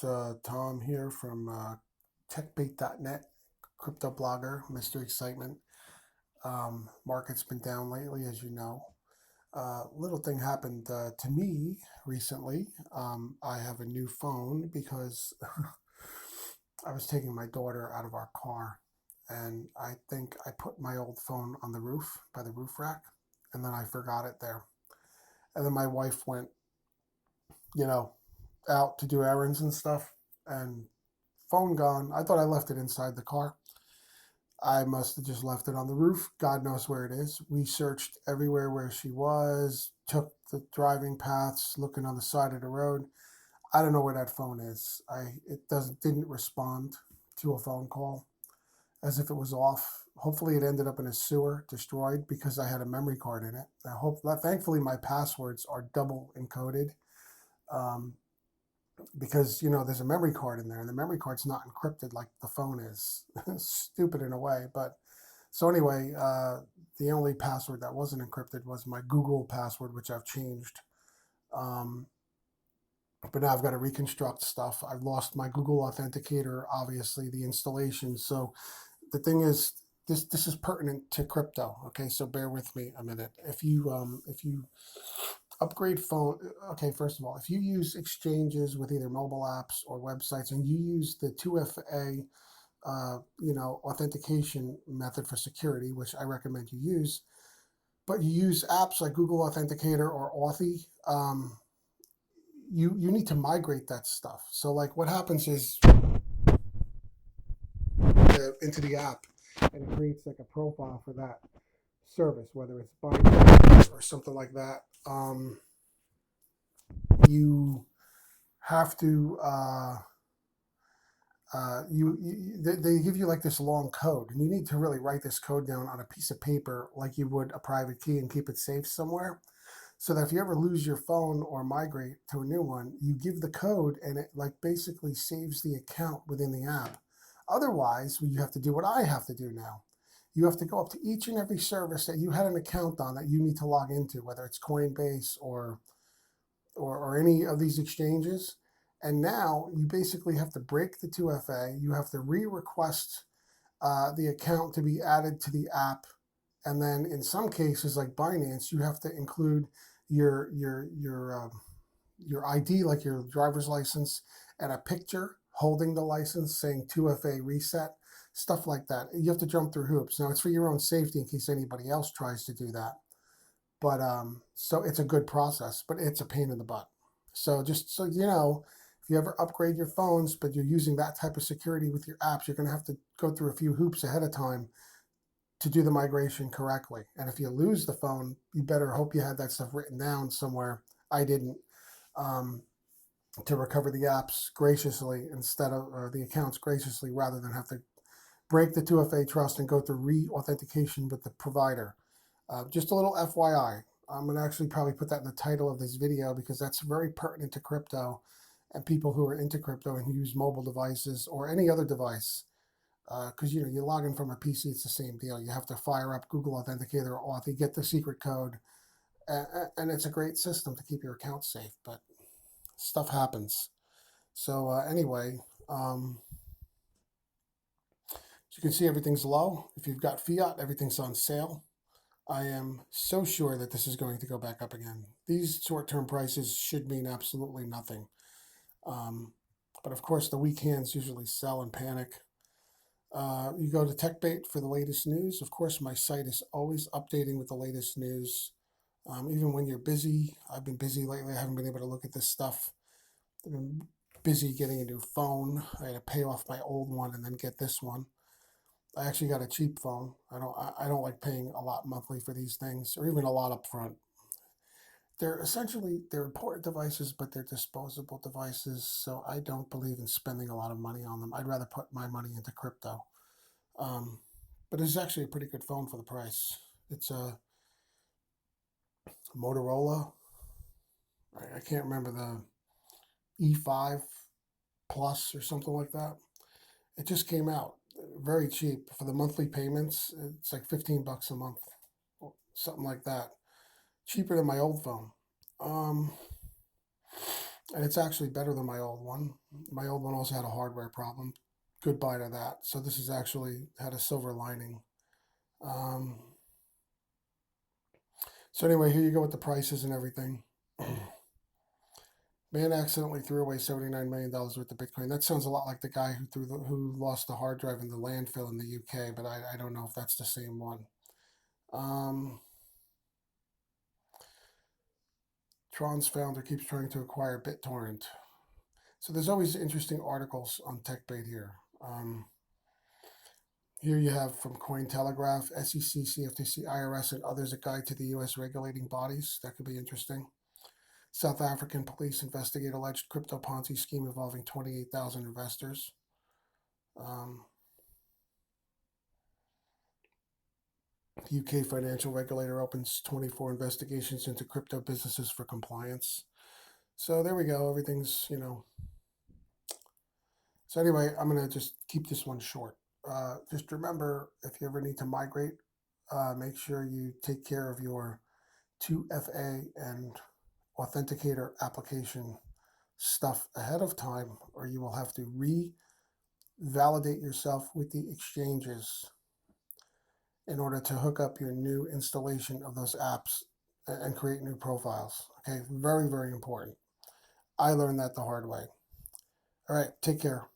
It's Tom here from techbait.net, crypto blogger, Mr. Excitement. Market's been down lately, as you know. Little thing happened to me recently. I have a new phone because I was taking my daughter out of our car, and I think I put my old phone on the roof by the roof rack, and then I forgot it there. And then my wife went, you know, out to do errands and stuff, and phone gone. I thought I left it inside the car. I must have just left it on the roof. God knows where it is. We searched everywhere where she was, took the driving paths, looking on the side of the road. I don't know where that phone is. It didn't respond to a phone call as if it was off. Hopefully it ended up in a sewer, destroyed because I had a memory card in it. Thankfully my passwords are double encoded. Um, because there's a memory card in there and the memory card's not encrypted like the phone is. Stupid in a way, but so anyway, the only password that wasn't encrypted was my Google password, which I've changed. um, but now I've got to reconstruct stuff. I've lost my Google Authenticator, obviously the installation. So the thing is, this is pertinent to crypto. Okay, so bear with me a minute. If you upgrade phone, okay, first of all, if you use exchanges with either mobile apps or websites and you use the 2FA authentication method for security, which I recommend you use, but you use apps like Google Authenticator or Authy, you need to migrate that stuff. So like what happens is into the app, and it creates like a profile for that service, whether it's Binance or something like that. You have to they give you like this long code, and you need to really write this code down on a piece of paper like you would a private key and keep it safe somewhere, so that if you ever lose your phone or migrate to a new one, you give the code and it like basically saves the account within the app. Otherwise, you have to do what I have to do now. You have to go up to each and every service that you had an account on that you need to log into, whether it's Coinbase or any of these exchanges. And now you basically have to break the 2FA. You have to re-request the account to be added to the app. And then in some cases, like Binance, you have to include your your your um, your ID, like your driver's license, and a picture holding the license saying 2FA reset, stuff like that. You have to jump through hoops. Now it's for your own safety in case anybody else tries to do that. But so it's a good process, but it's a pain in the butt. So just so you know, if you ever upgrade your phones, but you're using that type of security with your apps, you're going to have to go through a few hoops ahead of time to do the migration correctly. And if you lose the phone, you better hope you had that stuff written down somewhere. I didn't. Um, to recover the apps graciously instead of, or the accounts graciously, rather than have to break the 2FA trust and go through re-authentication with the provider. Just a little FYI. I'm going to actually probably put that in the title of this video because that's very pertinent to crypto and people who are into crypto and who use mobile devices or any other device. Because you log in from a PC, it's the same deal. You have to fire up Google Authenticator or Authy, get the secret code, and it's a great system to keep your account safe. But stuff happens. So anyway, as you can see, everything's low. If you've got fiat, everything's on sale. I am so sure that this is going to go back up again. These short-term prices should mean absolutely nothing. But of course, the weak hands usually sell and panic. You go to TechBait for the latest news. Of course, my site is always updating with the latest news. Even when you're busy, I've been busy lately. I haven't been able to look at this stuff. I've been busy getting a new phone. I had to pay off my old one and then get this one. I actually got a cheap phone. I don't like paying a lot monthly for these things, or even a lot up front. They're important devices, but they're disposable devices, so I don't believe in spending a lot of money on them. I'd rather put my money into crypto. But it's actually a pretty good phone for the price. It's a Motorola. I can't remember, the E5 Plus or something like that. It just came out very cheap for the monthly payments. It's like $15 a month, something like that. Cheaper than my old phone. And it's actually better than my old one. My old one also had a hardware problem. Goodbye to that. So this has actually had a silver lining. Um, so anyway, here you go with the prices and everything. Man accidentally threw away $79 million worth of Bitcoin. That sounds a lot like the guy who lost the hard drive in the landfill in the UK, but I don't know if that's the same one. Um, Tron's founder keeps trying to acquire BitTorrent. So there's always interesting articles on TechBait here. Here you have from Cointelegraph, SEC, CFTC, IRS, and others a guide to the U.S. regulating bodies. That could be interesting. South African police investigate alleged crypto Ponzi scheme involving 28,000 investors. Um, the UK financial regulator opens 24 investigations into crypto businesses for compliance. So there we go. Everything's. So anyway, I'm going to just keep this one short. Just remember, if you ever need to migrate, make sure you take care of your 2FA and Authenticator application stuff ahead of time, or you will have to revalidate yourself with the exchanges in order to hook up your new installation of those apps and create new profiles. Okay, very, very important. I learned that the hard way. All right, take care.